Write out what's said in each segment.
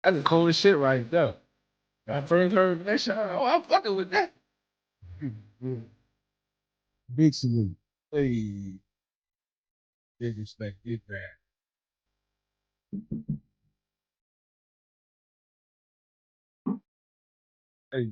That's the coolest shit right there. I first heard that shit. Oh, I'm fucking with that. Big salute. Hey, big respect. Big bad. Hey.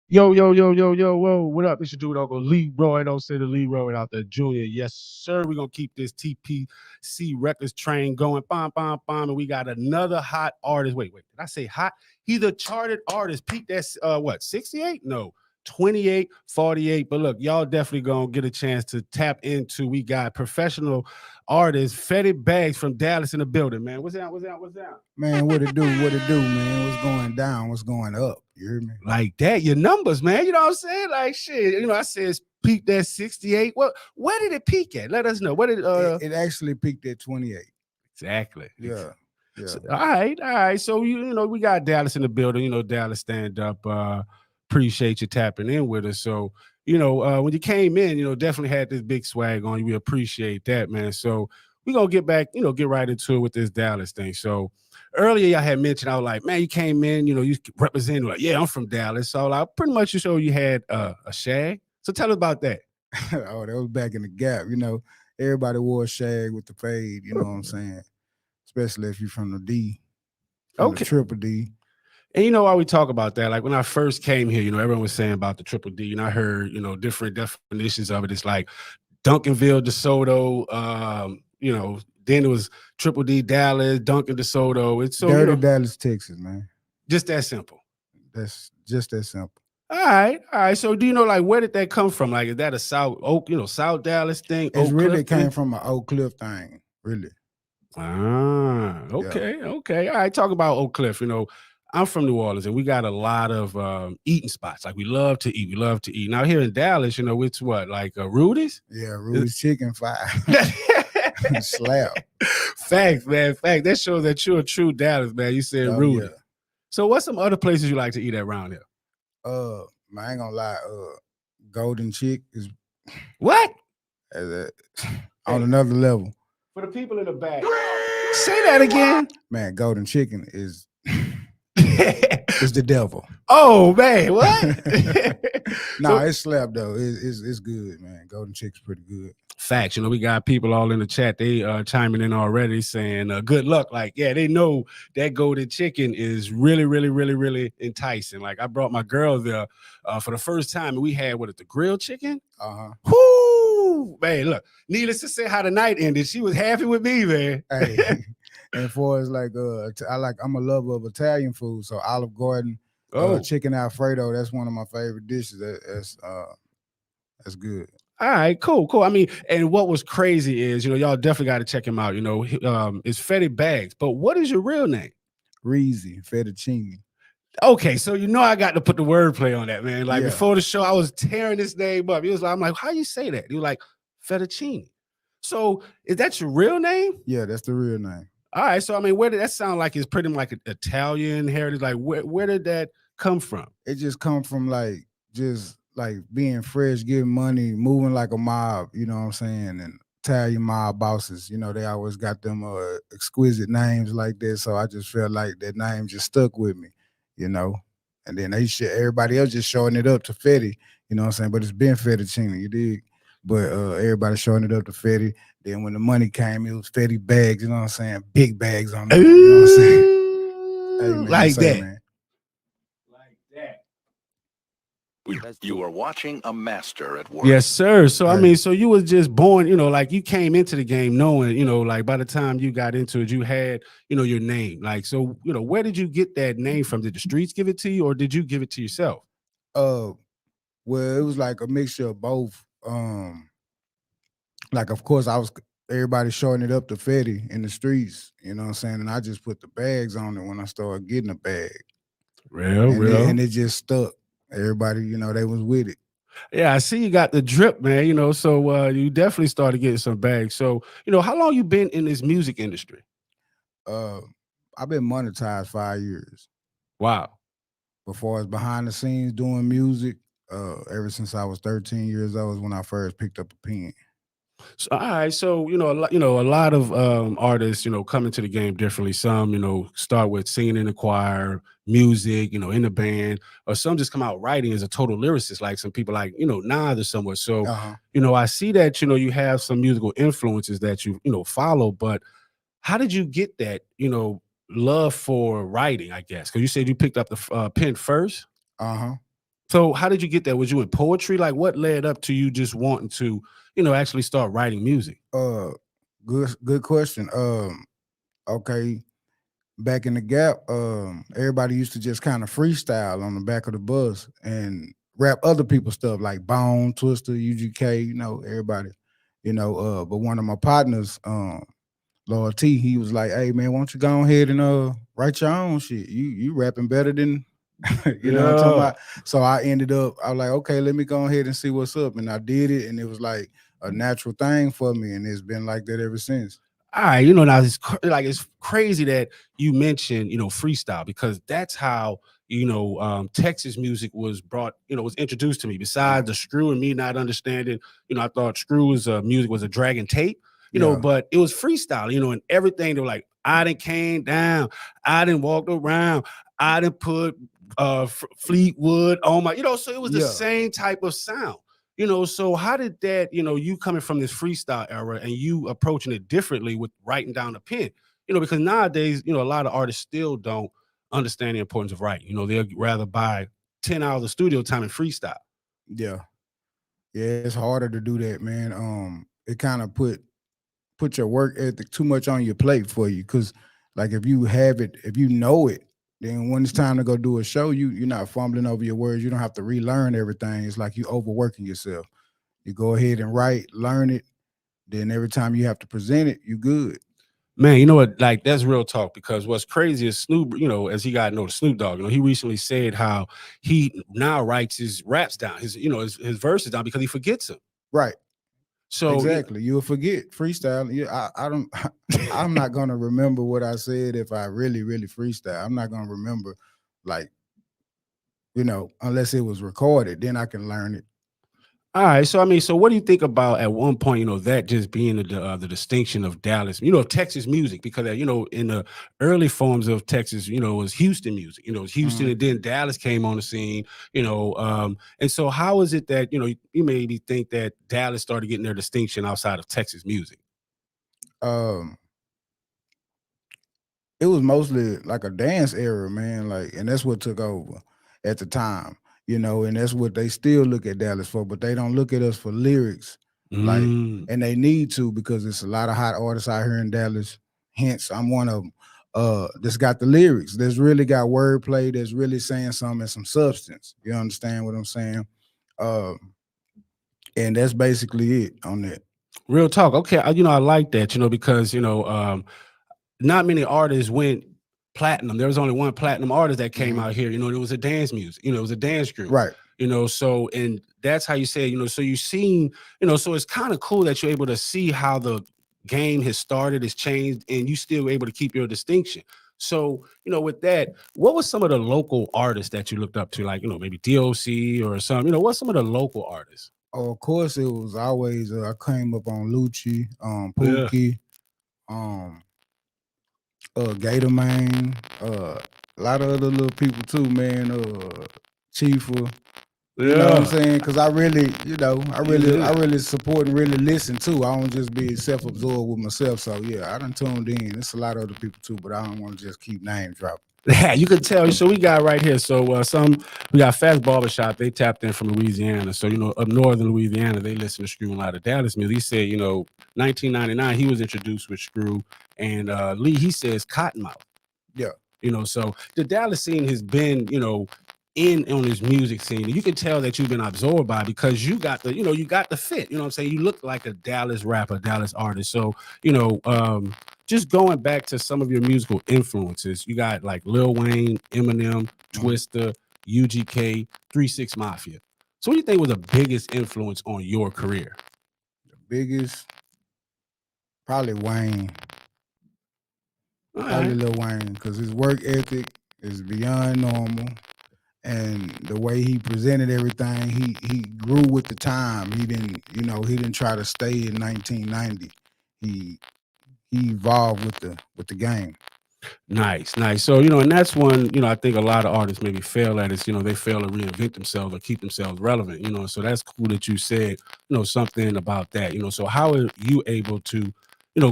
Yo, yo, yo, yo, yo, whoa. What up? It's your dude, Uncle Leroy. Don't say the Leroy out there, Junior. Yes, sir. We're going to keep this TPC Records train going. Bom, bom, bom. And we got another hot artist. Wait. Did I say hot? He's a charted artist. Peak that's, what, 68? No, 28, 48. But look, y'all definitely going to get a chance to tap into. We got professional artist Fetti Bagz from Dallas in the building, man. What's down? Man, what it do, man? What's going down? What's going up? You hear me? Like that, your numbers, man. You know what I'm saying? Like shit. I said it's peaked at 68. Well, where did it peak at? Let us know. What did it actually peaked at 28. Exactly. Yeah. So, all right. So we got Dallas in the building. Dallas stand up. Appreciate you tapping in with us. So, when you came in, definitely had this big swag on you. We appreciate that, man. So we're gonna get back, get right into it with this Dallas thing. So earlier I had mentioned, I was like, man, you came in, you representing like, yeah, I'm from Dallas. So like pretty much you showed you had a shag. So tell us about that. Oh, that was back in the gap. Everybody wore a shag with the fade, you know what I'm saying? Especially if you're from the D, from the triple D. And why we talk about that? Like when I first came here, everyone was saying about the triple D, and I heard, different definitions of it. It's like Duncanville, DeSoto, then it was Triple D Dallas, Duncan DeSoto. It's so Dirty Dallas, Texas, man. Just that simple. That's just that simple. All right. So do you know like where did that come from? Like is that a South South Dallas thing? It really came from an Oak Cliff thing, really. Okay. All right. Talk about Oak Cliff. I'm from New Orleans and we got a lot of eating spots. Like we love to eat. Now here in Dallas, it's what, like Rudy's? Yeah, Rudy's Chicken Fire. Slap. Fact, man. Fact. That shows that you're a true Dallas, man. You said Rudy. Yeah. So what's some other places you like to eat at around here? I ain't gonna lie, Golden Chick is what? On another level. For the people in the back, say that again. Man, Golden Chicken is is the devil. Oh man, what? It's slap though. It's good, man. Golden Chick's pretty good. Facts. We got people all in the chat. They chiming in already saying good luck. Like, yeah, they know that Golden Chicken is really, really, really, really enticing. Like I brought my girl there for the first time and we had the grilled chicken. Whoo, man, look, needless to say how the night ended. She was happy with me, man. Hey. And for us, like I'm a lover of Italian food, so Olive Garden, chicken Alfredo, that's one of my favorite dishes. That's good. All right, cool. I mean, and what was crazy is, y'all definitely got to check him out. It's Fetti Bagz, but what is your real name? Reezie Fettachini. Okay, so I got to put the wordplay on that, man. Like before the show, I was tearing this name up. I'm like, how you say that? He was like, Fettachini. So is that your real name? Yeah, that's the real name. All right, so I mean, where did that sound like? It's pretty much like Italian heritage. Like, where did that come from? It just come from just being fresh, getting money, moving like a mob. You know what I'm saying? And Italian mob bosses, they always got them exquisite names like that. So I just felt like that name just stuck with me, And then everybody else just showing it up to Fetti. You know what I'm saying? But it's been Fettachini, you dig? But everybody showing it up to Fetti. Then when the money came, it was Fetti Bagz, you know what I'm saying? Big bags on it. You know what I'm saying? Hey, man, like that. Man. Like that. You are watching a master at work. Yes, sir. So, I mean, so you was just born, like you came into the game knowing, like by the time you got into it, you had, your name. Like, so, where did you get that name from? Did the streets give it to you or did you give it to yourself? Well, it was like a mixture of both. Like, of course, everybody showing it up to Fetti in the streets, you know what I'm saying? And I just put the bags on it when I started getting a bag. Real. And it just stuck. Everybody, they was with it. Yeah, I see you got the drip, man, so you definitely started getting some bags. So, how long you been in this music industry? I've been monetized 5 years. Wow. Before I was behind the scenes doing music, Ever since I was 13 years old is when I first picked up a pen. So, all right, so a lot of artists, come into the game differently. Some, start with singing in the choir, music, in the band, or some just come out writing as a total lyricist, like some people like Nas or somewhere. So, Uh-huh. I see that you have some musical influences that you follow, but how did you get that love for writing? I guess because you said you picked up the pen first. Uh-huh. So how did you get that? Was you in poetry? Like what led up to you just wanting to, actually start writing music? Good question. Okay. Back in the Gap, everybody used to just kind of freestyle on the back of the bus and rap other people's stuff like Bone, Twister, UGK, everybody, but one of my partners, Lord T, he was like, "Hey man, why don't you go ahead and write your own shit? You rapping better than you know what I'm talking Yeah. about." So I was like, okay, let me go ahead and see what's up. And I did it, and it was like a natural thing for me, and it's been like that ever since. All right, now it's crazy that you mentioned, freestyle because that's how, Texas music was brought, was introduced to me. Besides the screw and me not understanding, I thought screws music was a dragon tape, Yeah. but it was freestyle, and everything. They were like, I done came down, I done walked around, I done put Fleetwood on my, so it was the Yeah. same type of sound. So how did that, you coming from this freestyle era and you approaching it differently with writing down a pen, because nowadays, a lot of artists still don't understand the importance of writing. They'll rather buy 10 hours of studio time and freestyle. Yeah. Yeah, it's harder to do that, man. It kind of put your work ethic too much on your plate for you. Cause like if you have it, if you know it, then when it's time to go do a show, you're not fumbling over your words. You don't have to relearn everything. It's like you overworking yourself. You go ahead and write, learn it. Then every time you have to present it, you good. Man, you know what? Like that's real talk because what's crazy is Snoop, as he got to know the Snoop Dogg, he recently said how he now writes his raps down, his verses down because he forgets them. Right. So Exactly. You'll forget freestyle. Yeah, I don't I'm not gonna remember what I said if I really, really freestyle. I'm not gonna remember like, unless it was recorded, then I can learn it. all right, so so what do you think about at one point, that just being the distinction of Dallas, of Texas music, because in the early forms of Texas, it was Houston music, it was Houston, Mhm. and then Dallas came on the scene, and so how is it that you maybe think that Dallas started getting their distinction outside of Texas music? Um it was mostly like a dance era, man. Like, and that's what took over at the time, and that's what they still look at Dallas for, but they don't look at us for lyrics. Like, Mm. and they need to because there's a lot of hot artists out here in Dallas. Hence, I'm one of them. That's got the lyrics. That's really got wordplay. That's really saying something and some substance. You understand what I'm saying? And that's basically it on that. Real talk. Okay, I like that, because not many artists went platinum. There was only one platinum artist that came out here. It was a dance music. It was a dance group. Right. So and that's how you say, so you've seen, so it's kind of cool that you're able to see how the game has started, has changed, and you still able to keep your distinction. So, with that, what was some of the local artists that you looked up to, like, maybe DOC or some, what's some of the local artists? Oh, of course, it was always I came up on Lucci, Yeah. Pookie, Gator Man, a lot of other little people too, man. Chifa, you know what I'm Yeah. saying? Because I really, I Yeah. really support and really listen too. I don't just be self-absorbed with myself. So yeah, I done tuned in. It's a lot of other people too, but I don't want to just keep name dropping. Yeah, you could tell. So we got right here. So we got Fast Barbershop. They tapped in from Louisiana. So up northern Louisiana, they listen to Screw and a lot of Dallas music. He said, 1999, he was introduced with Screw, and Lee, he says Cottonmouth. Yeah. So the Dallas scene has been, in on this music scene. You can tell that you've been absorbed by it because you got you got the fit. You know what I'm saying? You look like a Dallas rapper, Dallas artist. So, just going back to some of your musical influences, you got like Lil Wayne, Eminem, Twista, UGK, 3 6 Mafia. So what do you think was the biggest influence on your career? The biggest, probably Wayne. All Probably right. Lil Wayne, because his work ethic is beyond normal. and the way he presented everything, he grew with the time. He didn't try to stay in 1990. He he evolved with the game. Nice, nice. So, and that's one, I think a lot of artists maybe fail at is, they fail to reinvent themselves or keep themselves relevant, So that's cool that you said, something about that, So how are you able to,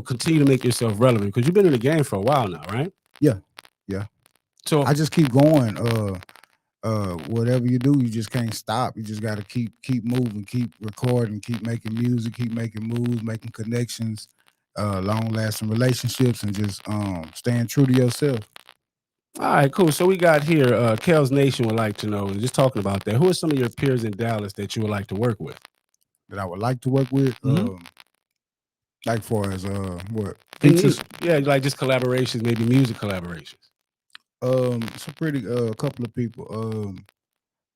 continue to make yourself relevant? Because you've been in the game for a while now, right? Yeah, yeah. So I just keep going. Whatever you do, you just can't stop. You just got to keep moving, keep recording, keep making music, keep making moves, making connections, long lasting relationships, and just staying true to yourself. all right, cool. So we got here, Kel's Nation would like to know, and just talking about that, who are some of your peers in Dallas that you would like to work with? That I would like to work with. Like far as what And features? yeah, like just collaborations, maybe music collaborations. It's a pretty couple of people.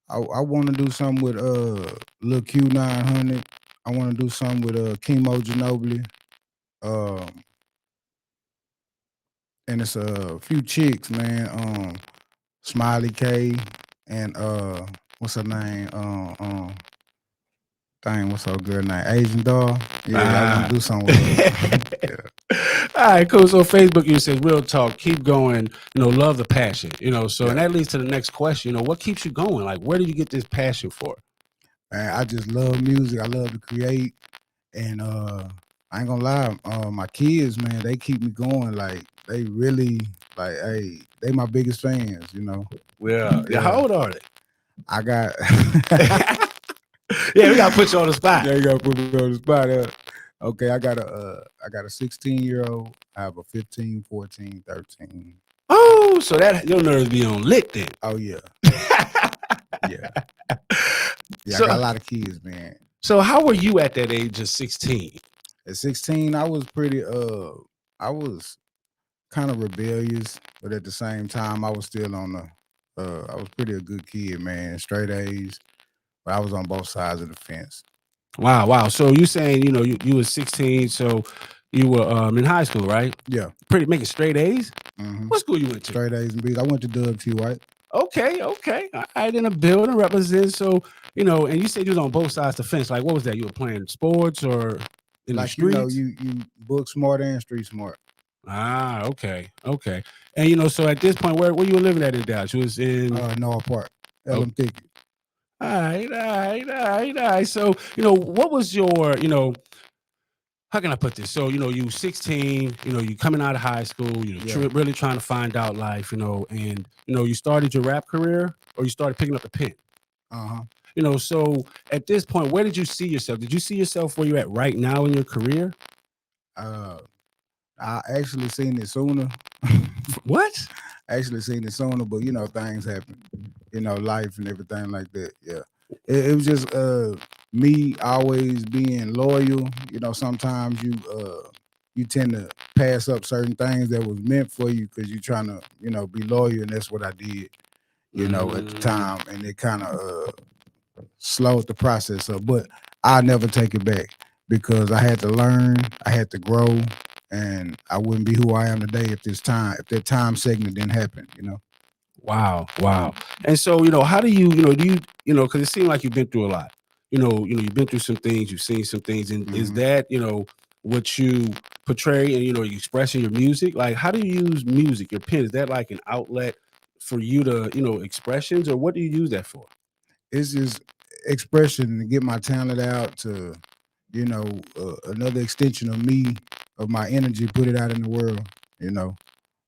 I want to do something with Lil Q900. I want to do something with Chemo Ginobili. And it's a few chicks, man. Smiley K and what's her name? What's her girl name? Asian doll. Yeah, I want to do something with her. Yeah. All right, cool. So Facebook, you said real talk, keep going, love the passion, so Yeah. and that leads to the next question, what keeps you going? Like, where do you get this passion for? Man, I just love music. I love to create. And I ain't gonna lie, my kids, man, they keep me going. Like they really like, hey, they my biggest fans, Yeah. How old are they? I got Yeah, we gotta put you on the spot. Yeah, you gotta put me on the spot. Okay, I got a 16-year-old. I have a 15, 14, 13. Oh, so that your nerves be on lick then. Oh yeah. Yeah. Yeah, So, I got a lot of kids, man. So how were you at that age of 16? At 16, I was pretty I was kind of rebellious, but at the same time I was still on the I was pretty a good kid, man, straight A's, but I was on both sides of the fence. Wow. So you saying, you were 16, so you were in high school, right? Yeah. Pretty making straight A's? Mm-hmm. What school you went to? Straight A's and B's. I went to Dub T White. Okay. All right, in a building represent. So, and you said you was on both sides of the fence. Like, what was that? You were playing sports or in the streets? You book smart and street smart. Ah, okay. And so at this point, where you were living at in Dallas? You was in North Park, LM Thicket. All right. So, what was your, how can I put this? So, you 16, you coming out of high school, really trying to find out life, and, you started your rap career or you started picking up the pen. So at this point, where did you see yourself? Did you see yourself where you're at right now in your career? I actually seen it sooner. What? I actually seen it sooner, but things happen, life and everything like that. Yeah. It was just me always being loyal. Sometimes you tend to pass up certain things that was meant for you because you're trying to, be loyal, and that's what I did, at the time. And it kind of slowed the process up. But I never take it back because I had to learn, I had to grow, and I wouldn't be who I am today if that time segment didn't happen, Wow. And so, how do you, because it seemed like you've been through a lot. You've been through some things, you've seen some things, and is that, what you portray and you express in your music? Like, how do you use music, your pen? Is that like an outlet for you to, expressions, or what do you use that for? It's just expression to get my talent out to, another extension of me, of my energy, put it out in the world,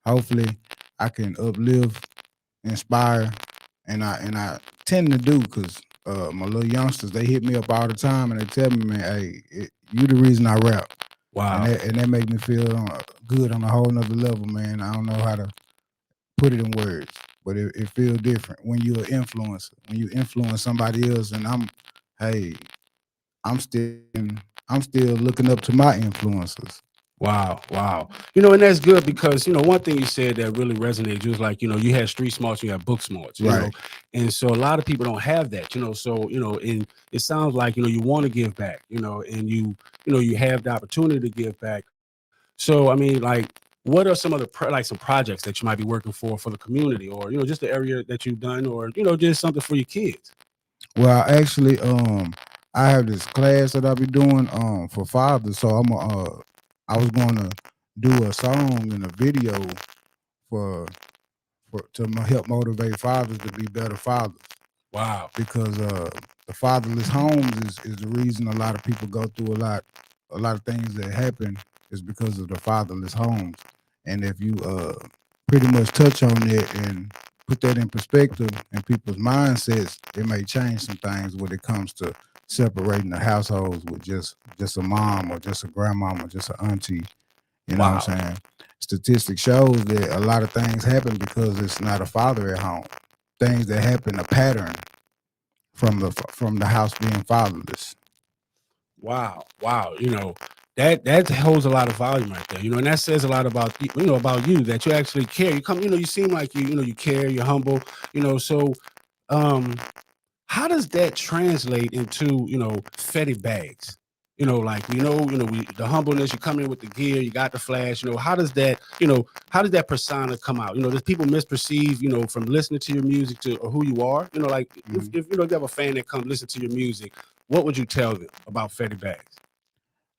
Hopefully I can uplift, inspire, and I tend to do because my little youngsters, they hit me up all the time and they tell me, man, hey, you the reason I rap. Wow. And that make me feel good on a whole nother level, man. I don't know how to put it in words, but it feels different when you're an influencer. When you influence somebody else, and I'm still looking up to my influencers. Wow. And that's good because, one thing you said that really resonated, you was like, you had street smarts, you had book smarts, you know, and so a lot of people don't have that, so, and it sounds like, you want to give back, and you have the opportunity to give back. So, I mean, like, what are some of the some projects that you might be working for the community, or just the area that you've done, or just something for your kids? Well, actually, I have this class that I'll be doing for fathers. So I was going to do a song and a video for help motivate fathers to be better fathers. Wow. Because the fatherless homes is the reason a lot of people go through a lot of things that happen is because of the fatherless homes. And if you pretty much touch on it and put that in perspective in people's mindsets, it may change some things when it comes to separating the households with just a mom or just a grandmama, just an auntie. You know what I'm saying? Statistics shows that a lot of things happen because it's not a father at home. Things that happen, a pattern from the house being fatherless. Wow. That holds a lot of volume right there, and that says a lot about about you, that you actually care. You come, you seem like you care, you're humble, so how does that translate into Fetti Bagz? The humbleness, you come in with the gear, you got the flash, how does that persona come out? Does people misperceive, from listening to your music to or who you are? If you have a fan that comes listen to your music, what would you tell them about Fetti Bagz?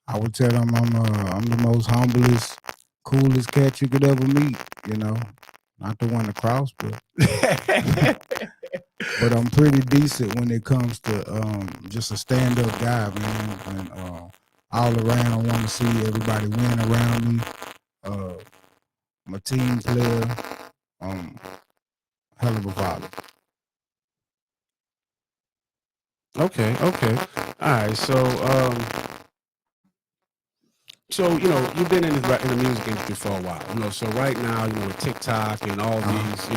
I would tell them I'm the most humblest, coolest cat you could ever meet. Not the one to cross, but but I'm pretty decent when it comes to just a stand-up guy, man. And all around, I want to see everybody win around me. I'm a team player. Hell of a father. Okay. All right. So you've been in the music industry for a while. So right now, with TikTok and all these,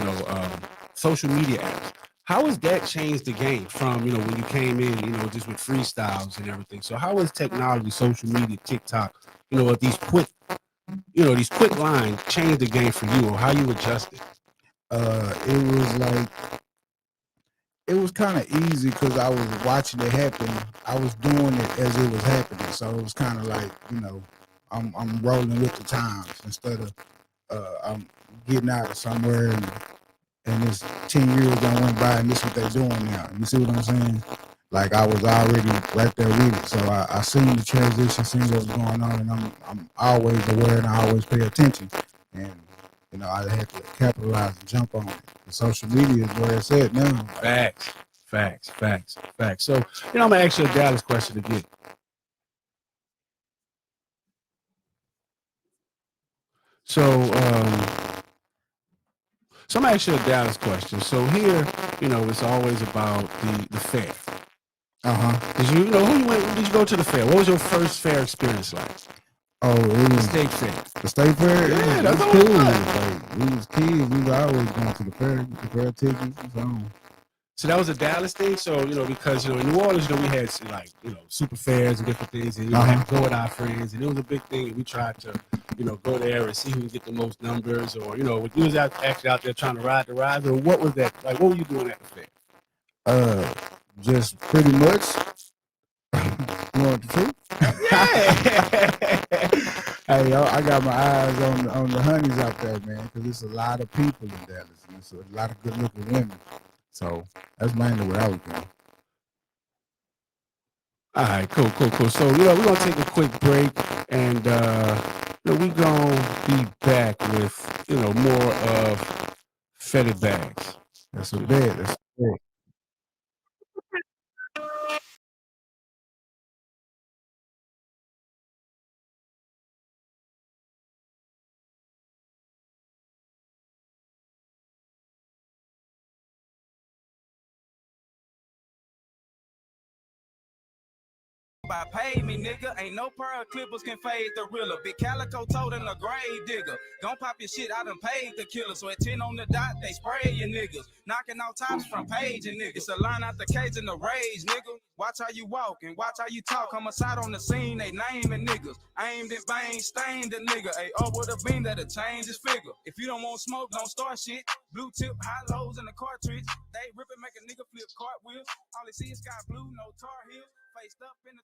social media apps, how has that changed the game from when you came in, just with freestyles and everything? So how has technology, social media, TikTok, these quick lines changed the game for you, or how you adjusted? It was kind of easy because I was watching it happen. I was doing it as it was happening, so it was kind of like I'm rolling with the times instead of I'm getting out of somewhere and this 10 years done went by and this is what they're doing now. You see what I'm saying? Like I was already right there with it, so I seen the transition, seen what was going on, and I'm always aware and I always pay attention. And I had to capitalize and jump on it. The social media is where it's at now. Facts. So, I'm gonna ask you a Dallas question again. So I'm gonna ask you a Dallas question. So here, it's always about the fair. Did you who you went? Did you go to the fair? What was your first fair experience like? Oh, it was State fair. The state fair. Yeah, it that's was cool. Like we was kids, we was always going to the fair, get the fair tickets and so on. So that was a Dallas thing. So because in New Orleans, we had super fairs and different things, and we had to go with our friends, and it was a big thing. And we tried to go there and see who can get the most numbers, or when you was actually out there trying to ride the rides, or what was that like? What were you doing at the fair? Just pretty much. You want the truth? Hey, I got my eyes on the honeys out there, man, because there's a lot of people in Dallas, and there's a lot of good looking women. So that's mainly what I was doing. All right, cool. So we're gonna take a quick break, and we're gonna be back with more of Fetti Bagz. That's a bet. That's a bet. Pay me, nigga. Ain't no pearl clippers can fade the realer. Big calico told in a grave digger. Don't pop your shit, I done paid the killer. So at 10 on the dot, they spray you niggas. Knocking out tops from page and niggas. It's a line out the cage in the rage, nigga. Watch how you walk and watch how you talk. Homicide on the scene, they naming niggas. Aimed and bang, stained the nigga. Ay, oh, would have been that'll change his figure. If you don't want smoke, don't start shit. Blue tip, high lows in the cartridge. They rip it, make a nigga flip cartwheels. All they see is sky blue, no tar heels. Faced up in the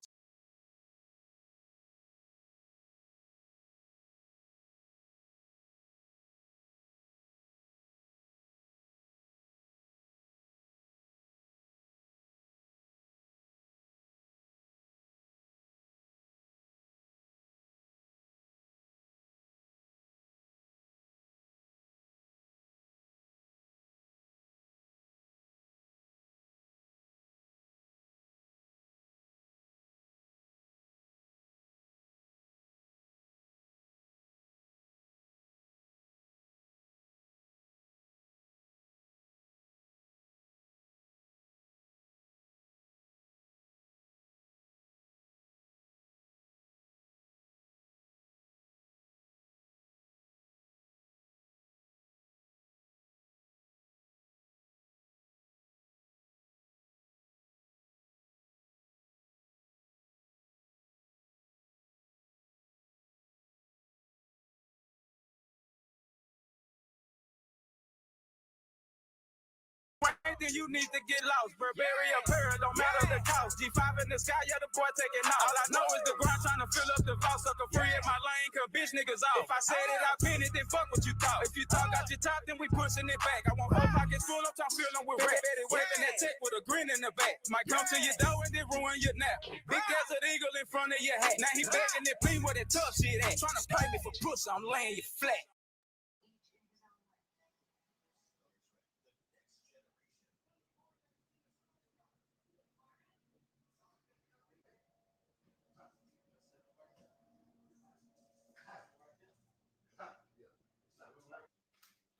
then you need to get lost. Burberry apparel, don't matter the cost. G5 in the sky, yeah, the boy taking off. All I know is the grind trying to fill up the vault. Sucker free in my lane, cause bitch niggas off. If I said it, I been it, then fuck what you thought. If you talk out your top, then we pushing it back. I want 4 pockets full, I'm trying to fill them with red. Waving that tech with a grin in the back. Might come to your door and then ruin your nap. Big desert eagle in front of your hat. Now he begging and pleading where that tough shit at. Trying to play me for pussy, I'm laying you flat.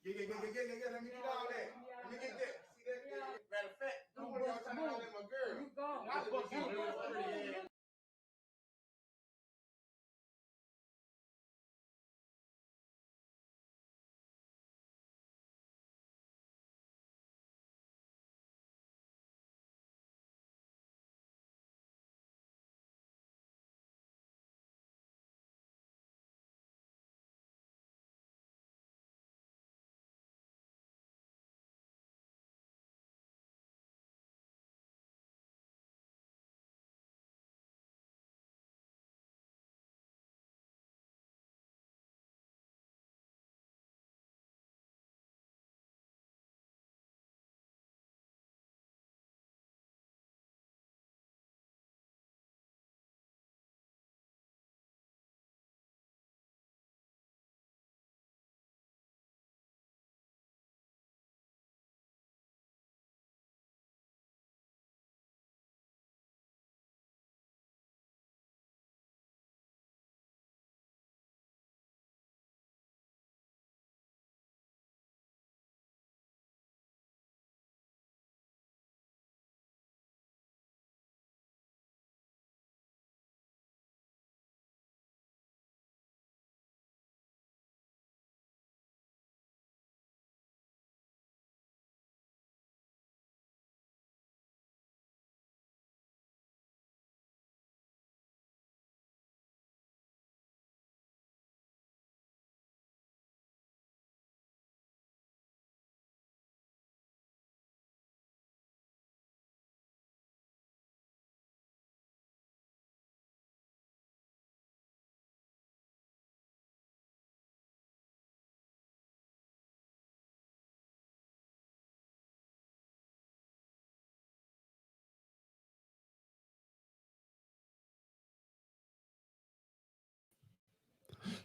Yeah. Let me get all that. Let me get that. See that? Matter of fact, don't worry, y'all trying to holler at my girl. You gone. I fuck you.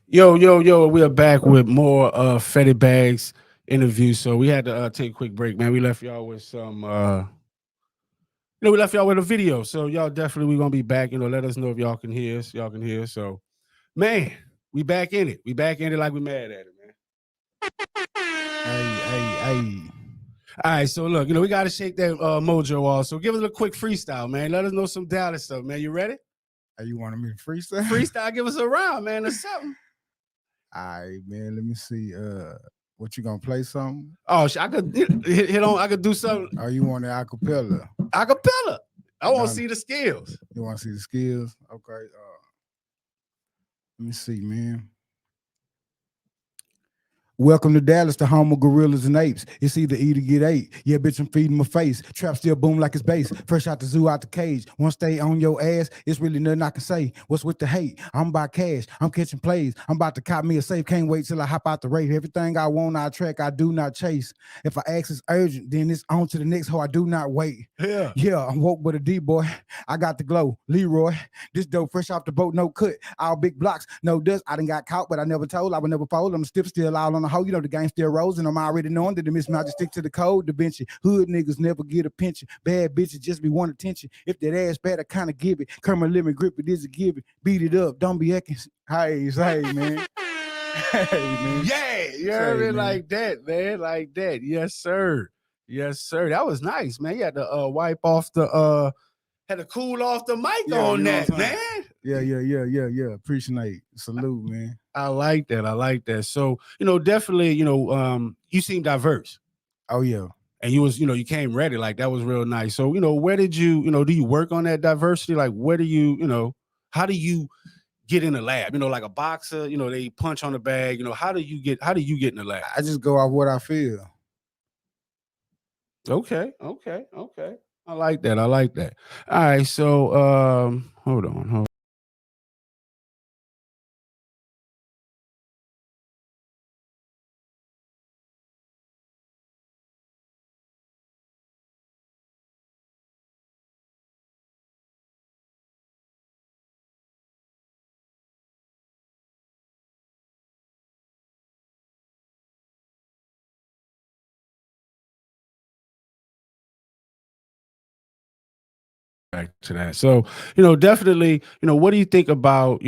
Yo, we are back with more Fetti Bagz interviews. So we had to take a quick break, man. We left y'all with some we left y'all with a video. So y'all definitely, we're gonna be back. Let us know if y'all can hear us. Y'all can hear us. So, man, we back in it. We back in it like we mad at it, man. Hey. All right, so look, we gotta shake that mojo off. So give us a quick freestyle, man. Let us know some Dallas stuff, man. You ready? Hey, you wanted me to freestyle? Freestyle, give us a round, man, or something. All right, man. Let me see. What you gonna play something? Oh, I could hit on. I could do something. Oh, you want it acapella? Acapella. I want to see the skills. You want to see the skills? Okay. Let me see, man. Welcome to Dallas, the home of gorillas and apes. It's either eat or get ate. Yeah, bitch, I'm feeding my face. Trap still boom like it's bass. Fresh out the zoo, out the cage. Once they on your ass, it's really nothing I can say. What's with the hate? I'm by cash. I'm catching plays. I'm about to cop me a safe. Can't wait till I hop out the race. Everything I want, I track. I do not chase. If I ask it's urgent, then it's on to the next hoe. I do not wait. Yeah, I'm woke with a D-boy. I got the glow. Leroy. This dope fresh off the boat, no cut. All big blocks, no dust. I done got caught, but I never told. I would never fold. I'm still all on the hoe, the game still rolls, and I'm already knowing that the mismatch just stick to the code. The bench hood niggas never get a pension. Bad bitches just be want attention. If that ass bad, I kind of give it. Kermit lemon grip it is a give it. Beat it up, don't be acting. Hey, man. Hey, man. Yeah, you heard it like that, man. Like that. Yes, sir. Yes, sir. That was nice, man. You had to wipe off the had to cool off the mic on that, man. Yeah. Appreciate. Salute, man. I like that. So, definitely, you seem diverse. Oh, yeah. And you was, you came ready. Like, that was real nice. So, where did you, do you work on that diversity? Like, where do you, how do you get in the lab? Like a boxer, they punch on the bag. How do you get in the lab? I just go off what I feel. Okay. I like that. All right. So hold on. Back to that. So, definitely, what do you think about,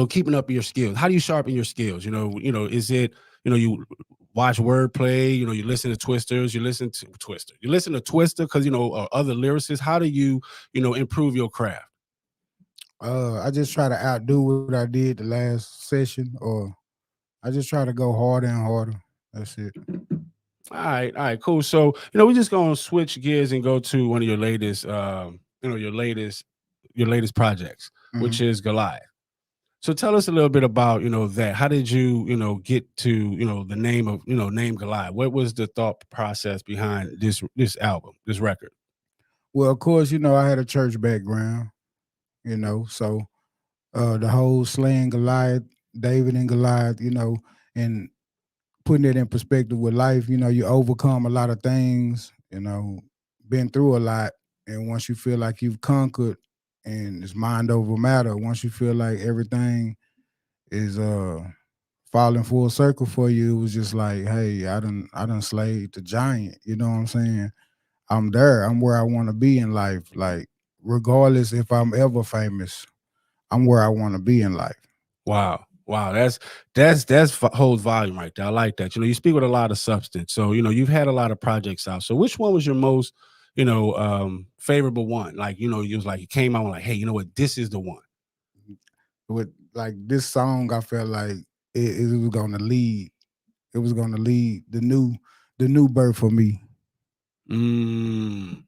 keeping up your skills? How do you sharpen your skills? Is it, you watch wordplay, you listen to Twisters, you listen to Twister because other lyricists. How do you, improve your craft? I just try to outdo what I did the last session, or I just try to go harder and harder. That's it. All right, cool. So, we're just gonna switch gears and go to one of your latest, your latest projects, which Mhm. is Goliath. So tell us a little bit about, that. How did you, get to, the name of, name Goliath? What was the thought process behind this album, this record? Well, of course, I had a church background, so the whole slaying Goliath, David and Goliath, and putting it in perspective with life, you overcome a lot of things, been through a lot. And once you feel like you've conquered and it's mind over matter, once you feel like everything is falling full circle for you, it was just like, hey, I done slayed the giant. You know what I'm saying? I'm there. I'm where I want to be in life. Like, regardless if I'm ever famous, I'm where I want to be in life. Wow, that's holds volume right there. I like that. You speak with a lot of substance. So you've had a lot of projects out. So which one was your most favorable one? Like you was like you came out like, hey, you know what, this is the one. With like this song, I felt like it was gonna lead. It was gonna lead the new birth for me. Mm.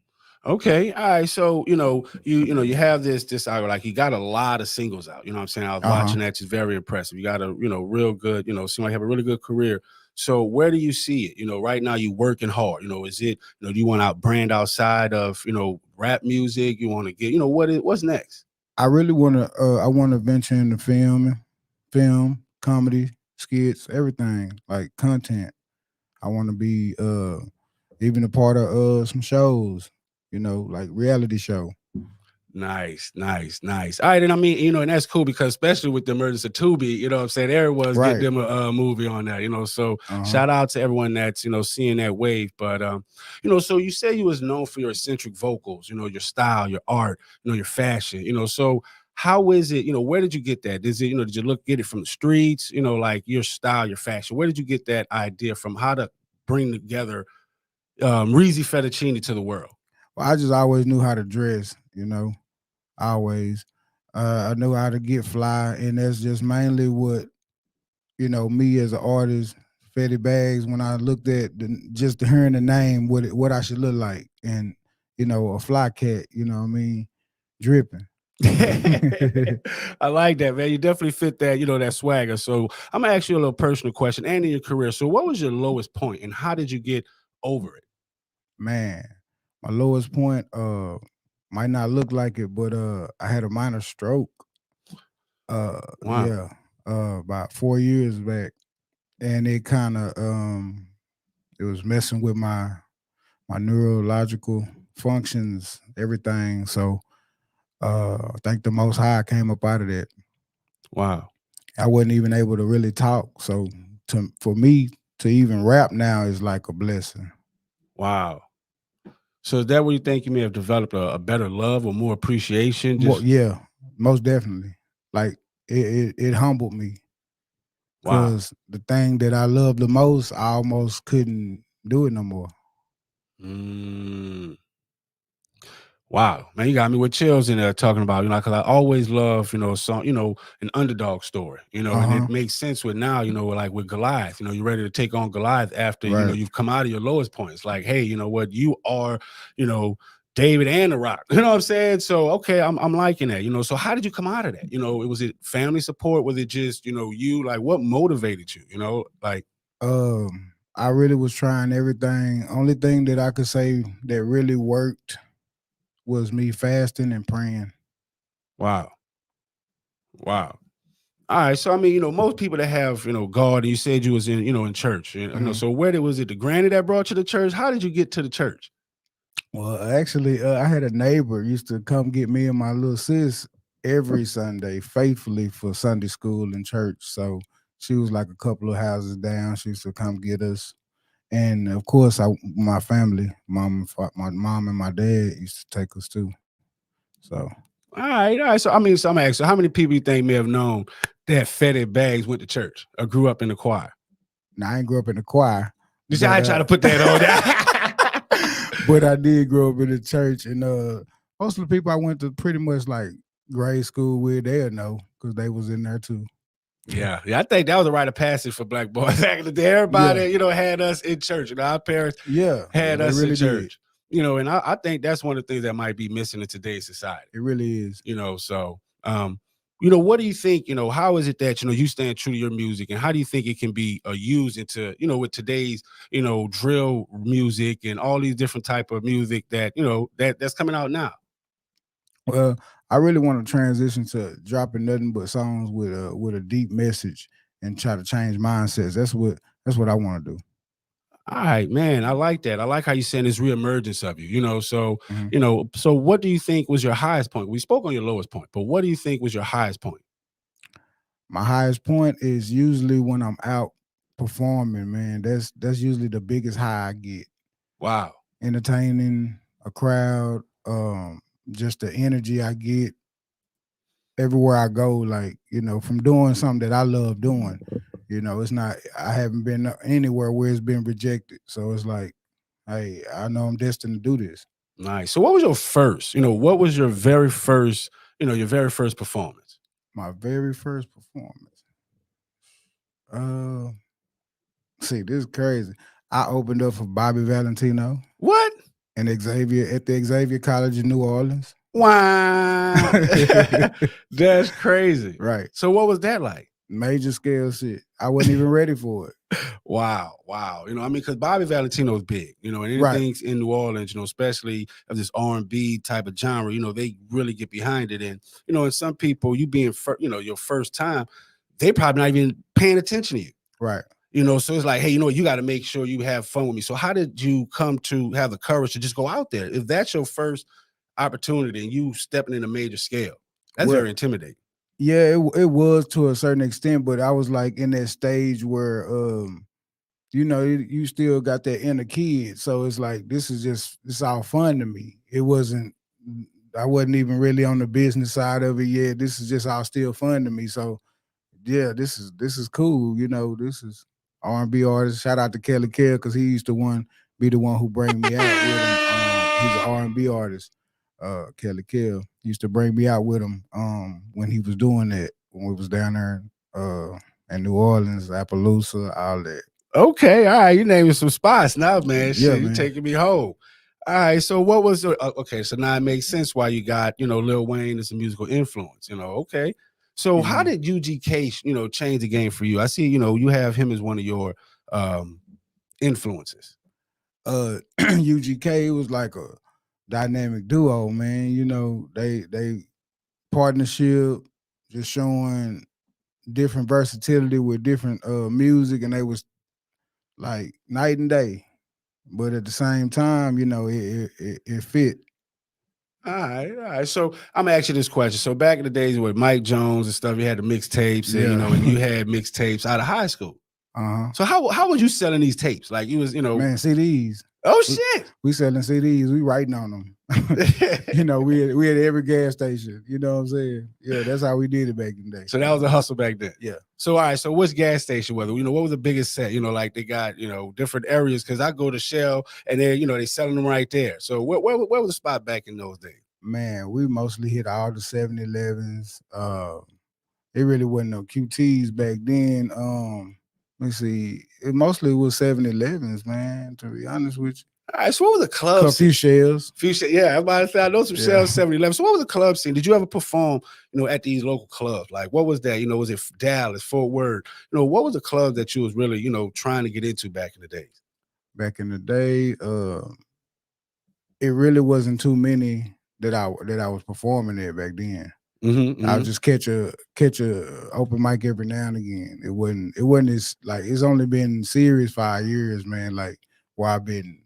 Okay. All right. So, you have this album, like you got a lot of singles out. You know what I'm saying? I was Uh huh. watching that. It's very impressive. You got a, real good, seem like you have a really good career. So where do you see it? Right now you working hard. Is it, do you want to brand outside of, rap music? You want to get, what's next? I wanna venture into film, comedy, skits, everything like content. I want to be even a part of some shows, like reality show. Nice. All right, and I mean, and that's cool because especially with the emergence of Tubi, what I'm saying, everyone's getting Right. them a movie on that, So Uh huh. shout out to everyone that's seeing that wave. But so you say you was known for your eccentric vocals, your style, your art, your fashion, So how is it? Where did you get that? Is it did you get it from the streets? Like your style, your fashion. Where did you get that idea from? How to bring together Reezie Fettachini to the world? Well, I just always knew how to dress, always. I knew how to get fly, and that's just mainly what me as an artist, Fetti Bagz. When I looked at just hearing the name, what I should look like, and a fly cat. You know what I mean, dripping. I like that, man. You definitely fit that, that swagger. So I'm gonna ask you a little personal question and in your career. So what was your lowest point and how did you get over it? Man, my lowest point might not look like it, but I had a minor stroke. Wow. Yeah, about 4 years back, and it kind of it was messing with my neurological functions, everything. So I think the Most High came up out of that. Wow. I wasn't even able to really talk. So for me to even rap now is like a blessing. Wow. So is that where you think you may have developed a better love or more appreciation? Well, Just yeah, most definitely. Like it humbled me wow. because the thing that I love the most, I almost couldn't do it no more. Mm. Wow, man, you got me with chills in there talking about, because I always love, an underdog story, Uh and huh. it makes sense with now, like with Goliath, you're ready to take on Goliath after, Right. you've come out of your lowest points. Like, hey, you know what, you are, you know, David and the Rock. You know what I'm saying? So, okay, I'm liking that, So how did you come out of that? Was it family support? Was it just, you like what motivated you? Like, I really was trying everything. Only thing that I could say that really worked was me fasting and praying. Wow. Wow. All right. So I mean, most people that have, God, and you said you was in church. So was it the granny that brought you to church? How did you get to the church? Well, actually, I had a neighbor used to come get me and my little sis every Sunday faithfully for Sunday school and church. So she was like a couple of houses down. She used to come get us. And of course, my family, my mom and my dad used to take us too. So All right. So I mean, so I'm asking, how many people you think may have known that Fetti Bagz went to church or grew up in the choir? now I ain't grew up in the choir. You see, I try to put that on there. But I did grow up in the church, and most of the people I went to pretty much like grade school with, they'll know because they was in there too. Yeah, I think that was a rite of passage for black boys back in the day. Everybody, had us in church. Our parents had us really in church. Did. And I think that's one of the things that might be missing in today's society. It really is. So what do you think, how is it that, you stand true to your music, and how do you think it can be used into, with today's, drill music and all these different type of music that, that's coming out now? Well, I really want to transition to dropping nothing but songs with a deep message and try to change mindsets. That's what I want to do. All right, man. I like that. I like how you're saying this reemergence of you, so, so what do you think was your highest point? We spoke on your lowest point, but what do you think was your highest point? My highest point is usually when I'm out performing, man. That's usually the biggest high I get. Wow. Entertaining a crowd, just the energy I get everywhere I go, like, from doing something that I love doing. It's not, I haven't been anywhere where it's been rejected. So it's like, hey, I know I'm destined to do this. Nice. So what was your first, what was your very first, your very first performance? My very first performance. See, this is crazy. I opened up for Bobby Valentino. What? And Xavier at the Xavier College in New Orleans. Wow. That's crazy. Right. So what was that like? Major scale shit. I wasn't even ready for it. Wow. Because Bobby Valentino is big, and anything's in New Orleans, especially of this R&B type of genre, they really get behind it. And, and some people, you being, your first time, they probably not even paying attention to you. Right. So it's like, hey, you got to make sure you have fun with me. So how did you come to have the courage to just go out there? If that's your first opportunity and you stepping in a major scale, that's very intimidating. Yeah, it was to a certain extent, but I was like in that stage where, you still got that inner kid. So it's like, it's all fun to me. I wasn't even really on the business side of it yet. This is just all still fun to me. So yeah, this is cool. This is R&B artist. Shout out to Kelly Kell, because he used to be the one who bring me out with him. He's an R&B artist. Kelly Kell used to bring me out with him when he was doing that, when we was down there in New Orleans, Appaloosa, all that. Okay, all right. You naming some spots now, man. Yeah, Shit, you're taking me home. All right, so what was okay? So now it makes sense why you got Lil Wayne as a musical influence. Okay. So how did UGK change the game for you? I see you have him as one of your influences. UGK was like a dynamic duo, man. They partnership, just showing different versatility with different music, and they was like night and day. But at the same time, it fit. All right. So I'm gonna ask you this question. So back in the days with Mike Jones and stuff, you had the mixtapes, and and you had mixtapes out of high school. So how was you selling these tapes? Like you was, man, CDs. Oh shit. We selling CDs. We writing on them. We had every gas station. You know what I'm saying? Yeah, that's how we did it back in the day. So that was a hustle back then. Yeah. So all right. So which gas station? What was the biggest set? Like they got different areas, because I go to Shell and they they selling them right there. So where was the spot back in those days? Man, we mostly hit all the 7-Elevens. It really wasn't no QTs back then. Let me see. It mostly was 7-Elevens, man, to be honest with you. All right, so what was the club A few shells. Yeah, I'm about to say, I know some Yeah. shells, 7-Eleven. So what was the club scene? Did you ever perform, at these local clubs? Like, what was that? Was it Dallas, Fort Worth? What was the club that you was really, trying to get into back in the days? Back in the day, it really wasn't too many that I was performing at back then. I would just catch a open mic every now and again. It wasn't as like, it's only been serious 5 years, man. Like, where I've been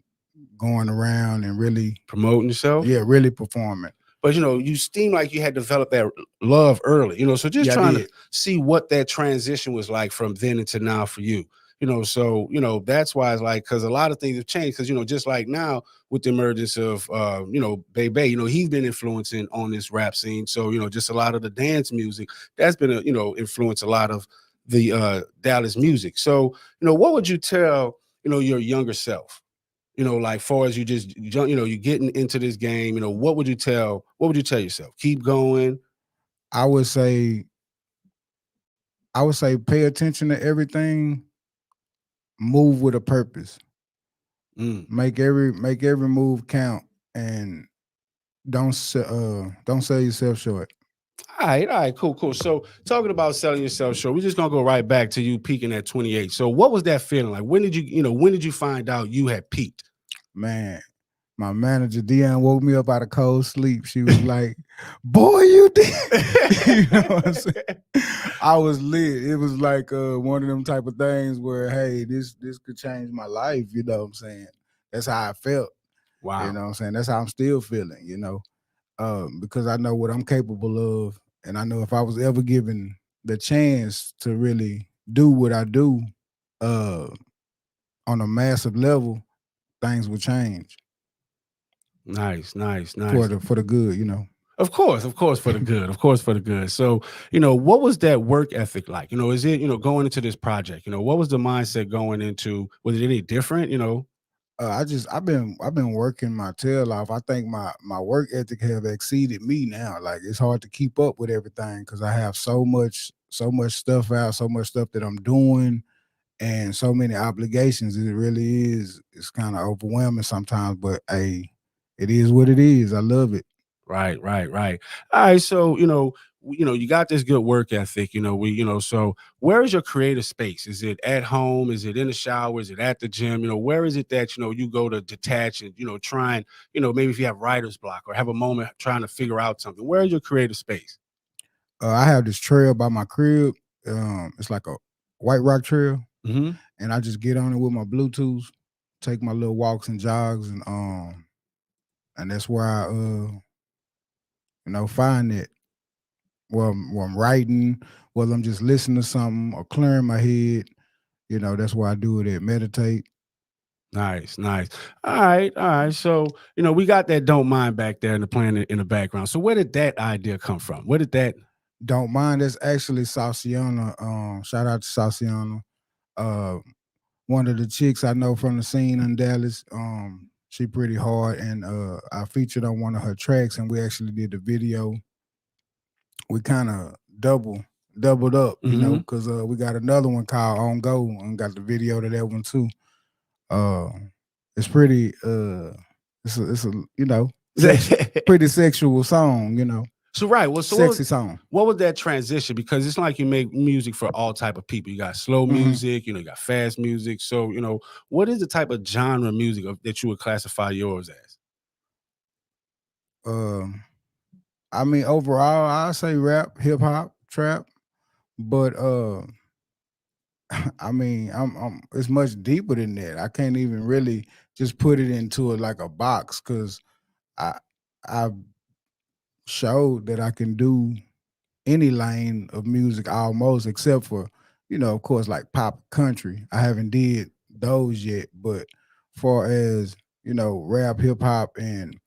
going around and really promoting yourself. Yeah, really performing. But you seem like you had developed that love early. So just trying to see what that transition was like from then into now for you. So that's why it's like, because a lot of things have changed. Because just like now with the emergence of Bebe, he's been influencing on this rap scene. So just a lot of the dance music that's been influence a lot of the Dallas music. So what would you tell your younger self? Like far as you just you're getting into this game. What would you tell yourself? Keep going. I would say pay attention to everything. Move with a purpose. Make every move count, and don't sell yourself short. All right, cool. So talking about selling yourself short, we're just gonna go right back to you peaking at 28. So what was that feeling like? When did you find out you had peaked? Man, my manager Dion woke me up out of cold sleep. She was like, "Boy, you did." You know what I'm saying? I was lit. It was like one of them type of things where, hey, this could change my life. You know what I'm saying? That's how I felt. Wow. You know what I'm saying? That's how I'm still feeling. Because I know what I'm capable of, and I know if I was ever given the chance to really do what I do on a massive level, things will change. Nice. For the good, Of course, for the good. So, what was that work ethic like? Is it, going into this project, what was the mindset going into? Was it any different, I've been working my tail off. I think my work ethic have exceeded me now. Like, it's hard to keep up with everything because I have so much stuff out, so much stuff that I'm doing, and so many obligations. It really is. It's kind of overwhelming sometimes, but hey, it is what it is. I love it. Right. All right. So, you got this good work ethic, so where is your creative space? Is it at home? Is it in the shower? Is it at the gym? Where is it that, you go to detach and, try and, maybe if you have writer's block or have a moment trying to figure out something, where is your creative space? I have this trail by my crib. It's like a white rock trail. And I just get on it with my Bluetooth, take my little walks and jogs, and that's where I find it. Well, I'm writing, whether I'm just listening to something or clearing my head, that's where I do it at. Meditate. Nice. All right. So, we got that Don't Mind back there in the plan in the background. So where did that idea come from? Where did that? Don't Mind, that's actually Sauciana. Shout out to Sauciana. One of the chicks I know from the scene in Dallas. She pretty hard, and I featured on one of her tracks, and we actually did the video. We kind of doubled up, because we got another one called On Go and got the video to that one too. It's pretty it's a pretty sexual song, So right, well, so sexy song. What was that transition? Because it's like you make music for all type of people. You got slow music, you got fast music. So, what is the type of genre music that you would classify yours as? I mean, overall, I say rap, hip hop, trap, but I mean, I'm it's much deeper than that. I can't even really just put it into like a box because I've showed that I can do any lane of music almost, except for, of course, like pop country. I haven't did those yet, but far as, rap, hip hop, and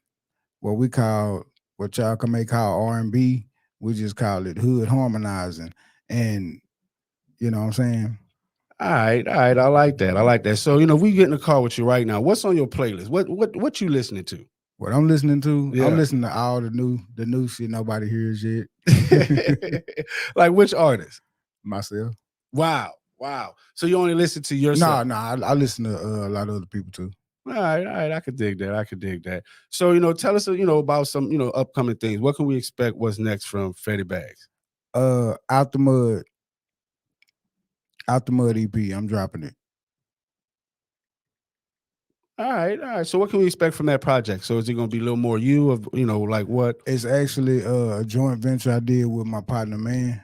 what y'all may call R&B, we just call it hood harmonizing. And you know what I'm saying? All right. I like that. So, if we get in the car with you right now, what's on your playlist? What you listening to? What I'm listening to? Yeah. I'm listening to all the new shit nobody hears yet. Like which artist? Myself. Wow. So you only listen to yourself? No, I listen to a lot of other people too. All right. I could dig that. So, tell us, about some, upcoming things. What can we expect? What's next from Fetti Bagz? Out the mud. Out the Mud EP. I'm dropping it. All right. So what can we expect from that project? So is it going to be a little more you of, like what? It's actually a joint venture I did with my partner, man.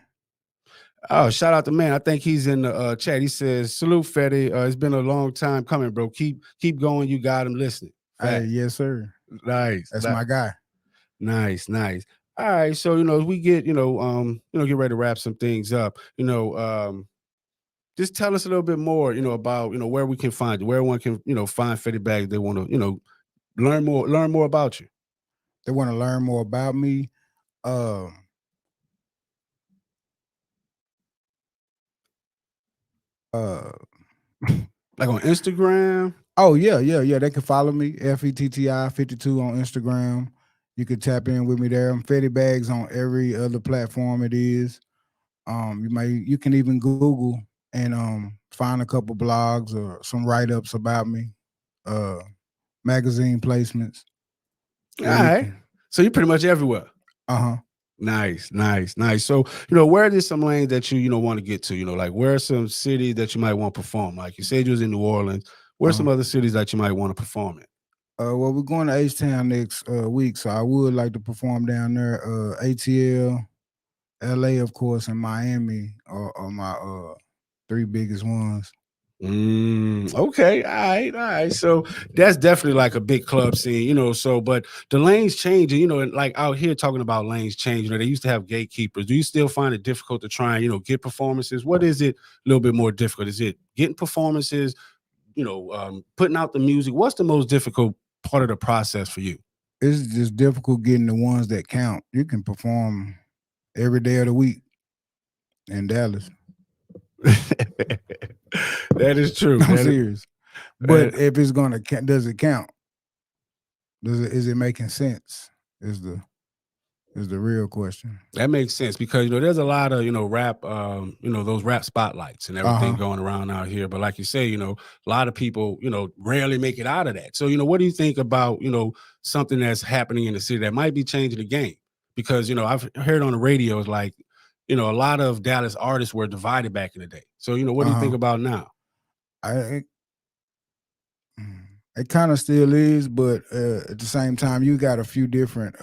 Oh, shout out to man. I think he's in the chat. He says, salute Fetti. It's been a long time coming, bro. Keep going. You got him listening. Hey, yes, sir. Nice. That's my guy. Nice. All right. So, as we get, get ready to wrap some things up, just tell us a little bit more, about, where we can find you, where one can, find Fetti Bagz. They want to, learn more about you. They want to learn more about me. Like on Instagram. Oh yeah. They can follow me, FETTI52 on Instagram. You can tap in with me there. I'm Fetti Bagz on every other platform it is. You can even Google and find a couple blogs or some write-ups about me, magazine placements. All right. So you're pretty much everywhere. Nice. So, where are some lanes that you want to get to? Like where are some cities that you might want to perform? Like you said you was in New Orleans. Where are some other cities that you might want to perform in? Well, we're going to H-Town next week, so I would like to perform down there. ATL, LA, of course, and Miami are my three biggest ones. Okay. All right. So that's definitely like a big club scene, but the lanes change, and like out here talking about lanes change, they used to have gatekeepers. Do you still find it difficult to try and, get performances? What is it a little bit more difficult? Is it getting performances, putting out the music? What's the most difficult part of the process for you? It's just difficult getting the ones that count. You can perform every day of the week in Dallas. That is true. I'm serious. But if it's gonna count, does it count? Is it making sense? Is the real question. That makes sense because there's a lot of rap, those rap spotlights and everything going around out here. But like you say, a lot of people rarely make it out of that. So what do you think about something that's happening in the city that might be changing the game? Because I've heard on the radio is like a lot of Dallas artists were divided back in the day. So what do you think about now? It kind of still is, but at the same time, you got a few different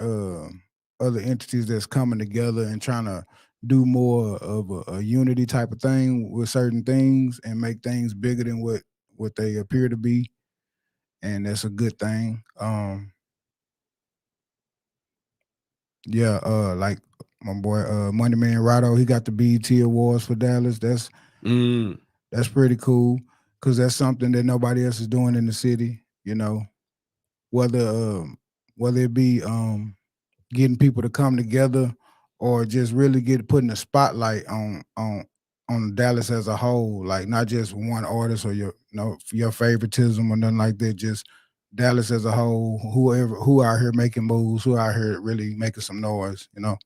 other entities that's coming together and trying to do more of a unity type of thing with certain things and make things bigger than what they appear to be, and that's a good thing. Like my boy Money Man Rado, he got the BET Awards for Dallas. That's pretty cool because that's something that nobody else is doing in the city. Whether it be getting people to come together or just really putting a spotlight on Dallas as a whole, like not just one artist or your favoritism or nothing like that, just Dallas as a whole, who out here making moves, who out here really making some noise, All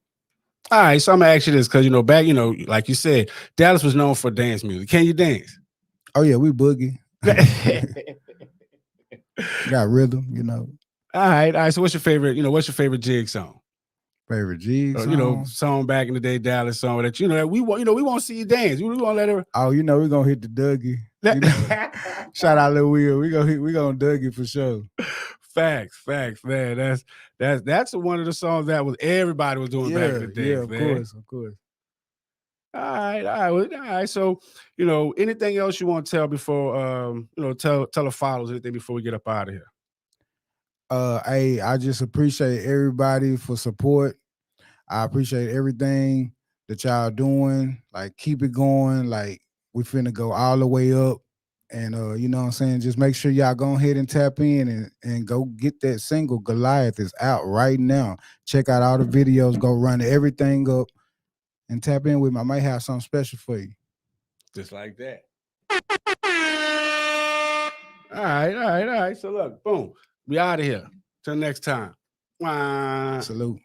right, so I'm gonna ask you this because back, like you said, Dallas was known for dance music. Can you dance? Oh yeah, we boogie. Got rhythm, All right. So what's your favorite jig song? Favorite jig song? Song back in the day, Dallas song that that we won't see you dance. We won't let her. Oh, we're gonna hit the Dougie. Shout out Lil Will. We gonna Dougie for sure. Facts, man. That's one of the songs that everybody was doing back in the day. Yeah, of course. All right. So, anything else you want to tell before tell the followers anything before we get up out of here? Hey, I just appreciate everybody for support. I appreciate everything that y'all doing. Like, keep it going. Like, we finna go all the way up. And you know what I'm saying? Just make sure y'all go ahead and tap in and go get that single. Goliath is out right now. Check out all the videos. Go run everything up and tap in with me. I might have something special for you. Just like that. All right. So look, boom. We out of here. Till next time. Salute.